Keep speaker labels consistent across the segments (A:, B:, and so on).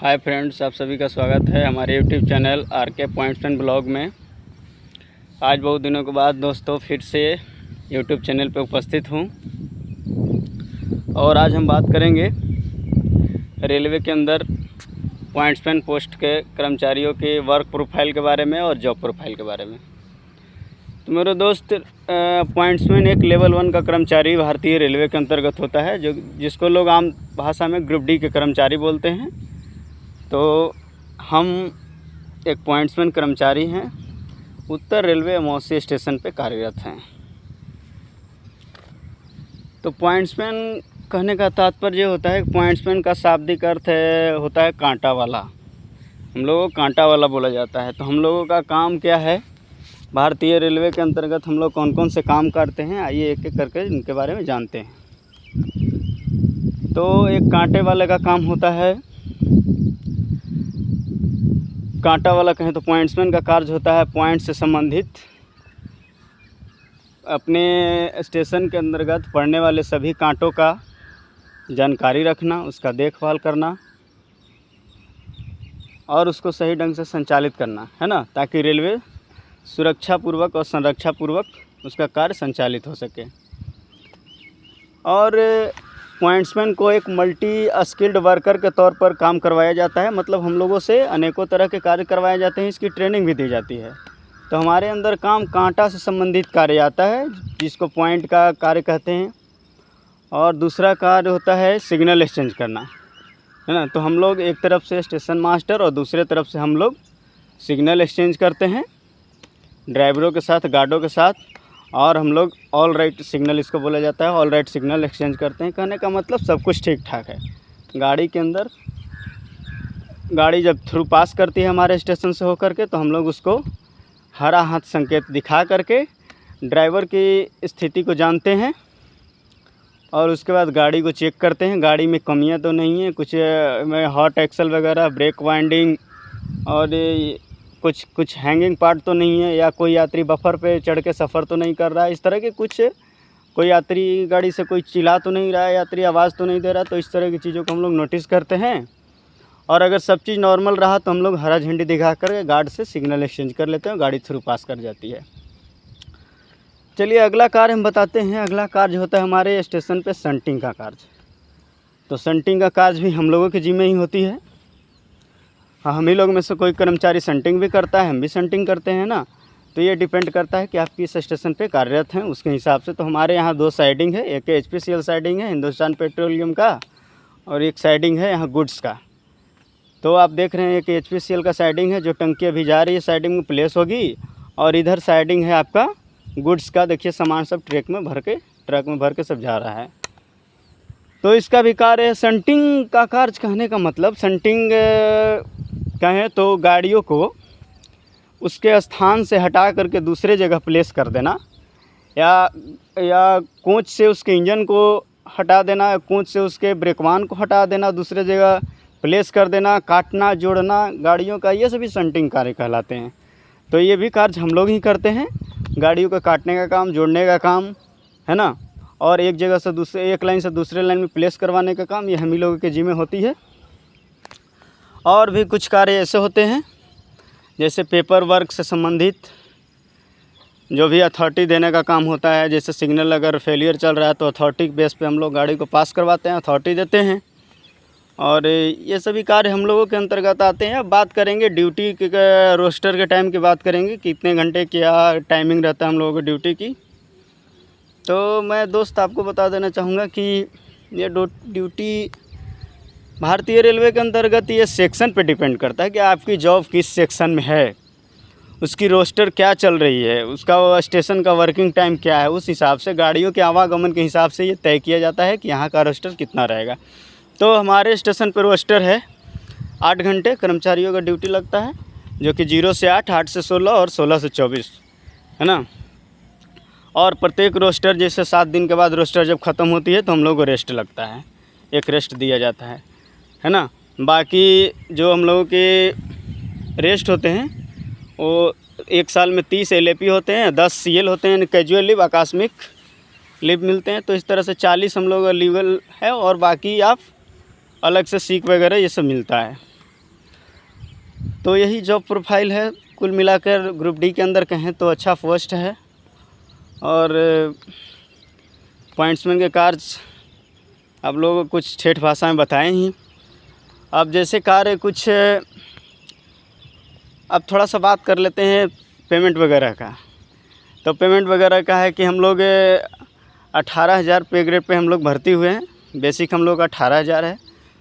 A: Hi friends, आप सभी का स्वागत है हमारे YouTube channel RK points blog में। आज बहुत दिनों के बाद दोस्तों फिर से यूट्यूब चैनल पे उपस्थित हूँ और आज हम बात करेंगे रेलवे के अंदर पॉइंट्समैन पोस्ट के कर्मचारियों के वर्क प्रोफाइल के बारे में और जॉब प्रोफाइल के बारे में। तो मेरे दोस्त, पॉइंट्समैन एक लेवल 1 का कर्मचारी भारतीय रेलवे के अंतर्गत होता है, जिसको लोग आम भाषा में ग्रुप डी के कर्मचारी बोलते हैं। तो हम एक पॉइंट्समैन कर्मचारी हैं, उत्तर रेलवे मौसी स्टेशन पे कार्यरत हैं। तो पॉइंट्समैन कहने का तात्पर्य होता है, पॉइंट्समैन का शाब्दिक अर्थ होता है कांटा वाला। हम लोगों को कांटा वाला बोला जाता है। तो हम लोगों का काम क्या है, भारतीय रेलवे के अंतर्गत हम लोग कौन कौन से काम करते हैं, आइए एक एक करके इनके बारे में जानते हैं। तो एक कांटे वाले का काम होता है, कांटा वाला कहें तो पॉइंट्समैन का कार्य होता है पॉइंट से संबंधित अपने स्टेशन के अंतर्गत पड़ने वाले सभी कांटों का जानकारी रखना, उसका देखभाल करना और उसको सही ढंग से संचालित करना, है ना, ताकि रेलवे सुरक्षापूर्वक और संरक्षापूर्वक उसका कार्य संचालित हो सके। और पॉइंट्समैन को एक मल्टी स्किल्ड वर्कर के तौर पर काम करवाया जाता है, मतलब हम लोगों से अनेकों तरह के कार्य करवाए जाते हैं, इसकी ट्रेनिंग भी दी जाती है। तो हमारे अंदर काम कांटा से संबंधित कार्य आता है, जिसको पॉइंट का कार्य कहते हैं। और दूसरा कार्य होता है सिग्नल एक्सचेंज करना, है ना। तो हम लोग एक तरफ से स्टेशन मास्टर और दूसरे तरफ से हम लोग सिग्नल एक्सचेंज करते हैं ड्राइवरों के साथ, गार्डों के साथ। और हम लोग ऑल राइट सिग्नल, इसको बोला जाता है, ऑल राइट सिग्नल एक्सचेंज करते हैं। कहने का मतलब सब कुछ ठीक ठाक है। गाड़ी के अंदर, गाड़ी जब थ्रू पास करती है हमारे स्टेशन से होकर के, तो हम लोग उसको हरा हाथ संकेत दिखा करके ड्राइवर की स्थिति को जानते हैं और उसके बाद गाड़ी को चेक करते हैं, गाड़ी में कमियां तो नहीं है, कुछ में हॉट एक्सल वगैरह, ब्रेक वाइंडिंग और कुछ कुछ हैंगिंग पार्ट तो नहीं है, या कोई यात्री बफर पे चढ़ के सफ़र तो नहीं कर रहा है, इस तरह के कुछ, कोई यात्री गाड़ी से कोई चिल्ला तो नहीं रहा है, यात्री आवाज़ तो नहीं दे रहा। तो इस तरह की चीज़ों को हम लोग नोटिस करते हैं। और अगर सब चीज़ नॉर्मल रहा तो हम लोग हरा झंडी दिखा कर गार्ड से सिग्नल एक्सचेंज कर लेते हैं, गाड़ी थ्रू पास कर जाती है। चलिए अगला कार्य हम बताते हैं। अगला कार्य होता है हमारे स्टेशन पे शंटिंग का कार्य। तो शंटिंग का कार्य भी हम लोगों के जिम्मे ही होती है। हाँ, हम ही लोग में से कोई कर्मचारी शंटिंग भी करता है, हम भी शंटिंग करते हैं ना। तो ये डिपेंड करता है कि आप किस स्टेशन पे कार्यरत हैं, उसके हिसाब से। तो हमारे यहाँ 2 साइडिंग है, एक HPCL साइडिंग है हिंदुस्तान पेट्रोलियम का, और एक साइडिंग है यहाँ गुड्स का। तो आप देख रहे हैं कि HPCL का साइडिंग है, जो टंकी अभी जा रही है साइडिंग में प्लेस होगी, और इधर साइडिंग है आपका गुड्स का। देखिए सामान सब ट्रक में भर के सब जा रहा है। तो इसका भी कार्य है शंटिंग का कार्य। कहने का मतलब शंटिंग कहें तो गाड़ियों को उसके स्थान से हटा करके दूसरे जगह प्लेस कर देना, या कोच से उसके इंजन को हटा देना, कोच से उसके ब्रेकवान को हटा देना, दूसरे जगह प्लेस कर देना, काटना जोड़ना गाड़ियों का, ये सभी शंटिंग कार्य कहलाते हैं। तो ये भी कार्य हम लोग ही करते हैं, गाड़ियों को काटने का काम, जोड़ने का काम, है ना। और एक जगह से दूसरे, एक लाइन से दूसरे लाइन में प्लेस करवाने का काम, ये हम ही लोगों के जिम्मे होती है। और भी कुछ कार्य ऐसे होते हैं, जैसे पेपर वर्क से संबंधित जो भी अथॉरिटी देने का काम होता है। जैसे सिग्नल अगर फेलियर चल रहा है तो अथॉरिटी बेस पे हम लोग गाड़ी को पास करवाते हैं, अथॉरिटी देते हैं। और ये सभी कार्य हम लोगों के अंतर्गत आते हैं। अब बात करेंगे ड्यूटी के रोस्टर के टाइम की बात करेंगे, कितने घंटे क्या टाइमिंग रहता है हम लोगों को ड्यूटी की। तो मैं दोस्त आपको बता देना चाहूँगा कि ये ड्यूटी भारतीय रेलवे के अंतर्गत ये सेक्शन पे डिपेंड करता है कि आपकी जॉब किस सेक्शन में है, उसकी रोस्टर क्या चल रही है, उसका स्टेशन का वर्किंग टाइम क्या है। उस हिसाब से गाड़ियों के आवागमन के हिसाब से ये तय किया जाता है कि यहाँ का रोस्टर कितना रहेगा। तो हमारे स्टेशन पर रोस्टर है 8 घंटे कर्मचारियों का ड्यूटी लगता है, जो कि 0 से 8, 8 से 16 और 16 से 24, है ना। और प्रत्येक रोस्टर, जैसे 7 दिन के बाद रोस्टर जब ख़त्म होती है तो हम लोग को रेस्ट लगता है, एक रेस्ट दिया जाता है ना। बाकी जो हम लोगों के रेस्ट होते हैं वो 1 साल में 30 LAP होते हैं, 10 CL होते हैं, कैजुअल लीव, आकस्मिक लीव मिलते हैं। तो इस तरह से 40 हम लोग लीगल है, और बाकी आप अलग से सीख वगैरह ये सब मिलता है। तो यही जॉब प्रोफाइल है। कुल मिलाकर ग्रुप डी के अंदर कहें तो अच्छा पोस्ट है। और पॉइंट्समैन के कार्य आप लोगों को कुछ ठेठ भाषा में बताएं ही। अब जैसे कार्य कुछ, अब थोड़ा सा बात कर लेते हैं पेमेंट वगैरह का। तो पेमेंट वगैरह का है कि हम लोग 18,000 पे ग्रेड पे हम लोग भर्ती हुए हैं। बेसिक हम लोग का 18,000 है।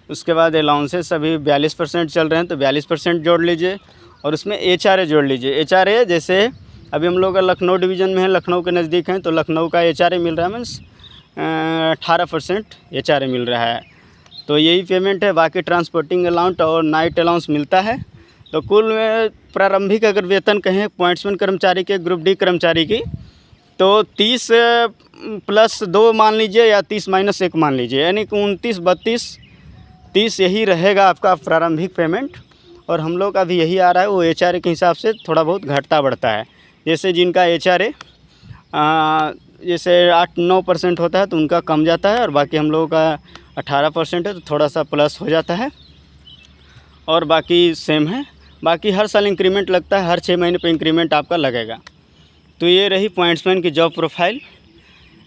A: उसके बाद अलाउंसेस अभी 42% चल रहे हैं, तो 42% जोड़ लीजिए और उसमें HRA जोड़ लीजिए। HRA जैसे अभी हम लोग का लखनऊ डिवीज़न में है, लखनऊ के नज़दीक हैं, तो लखनऊ का HRA मिल रहा है, मीन्स 18% HRA मिल रहा है। तो यही पेमेंट है। बाकी ट्रांसपोर्टिंग अलाउंस और नाइट अलाउंस मिलता है। तो कुल में प्रारंभिक अगर वेतन कहें पॉइंट्समैन कर्मचारी के, ग्रुप डी कर्मचारी की, तो 30 + 2 मान लीजिए या 30 - 1 मान लीजिए, यानी कि 29, 32, 30 यही रहेगा आपका प्रारंभिक पेमेंट। और हम लोग का भी यही आ रहा है। वो HRA के हिसाब से थोड़ा बहुत घटता बढ़ता है। जैसे जिनका HRA जैसे 8-9% होता है तो उनका कम जाता है, और बाकी हम लोगों का 18% है तो थोड़ा सा प्लस हो जाता है, और बाकी सेम है। बाकी हर साल इंक्रीमेंट लगता है, हर 6 महीने पे इंक्रीमेंट आपका लगेगा। तो ये रही पॉइंट्समैन की जॉब प्रोफाइल।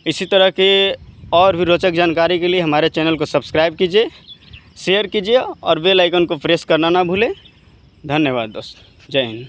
A: इसी तरह के और भी रोचक जानकारी के लिए हमारे चैनल को सब्सक्राइब कीजिए, शेयर कीजिए और बेल आइकन को प्रेस करना ना भूलें। धन्यवाद दोस्त, जय हिंद।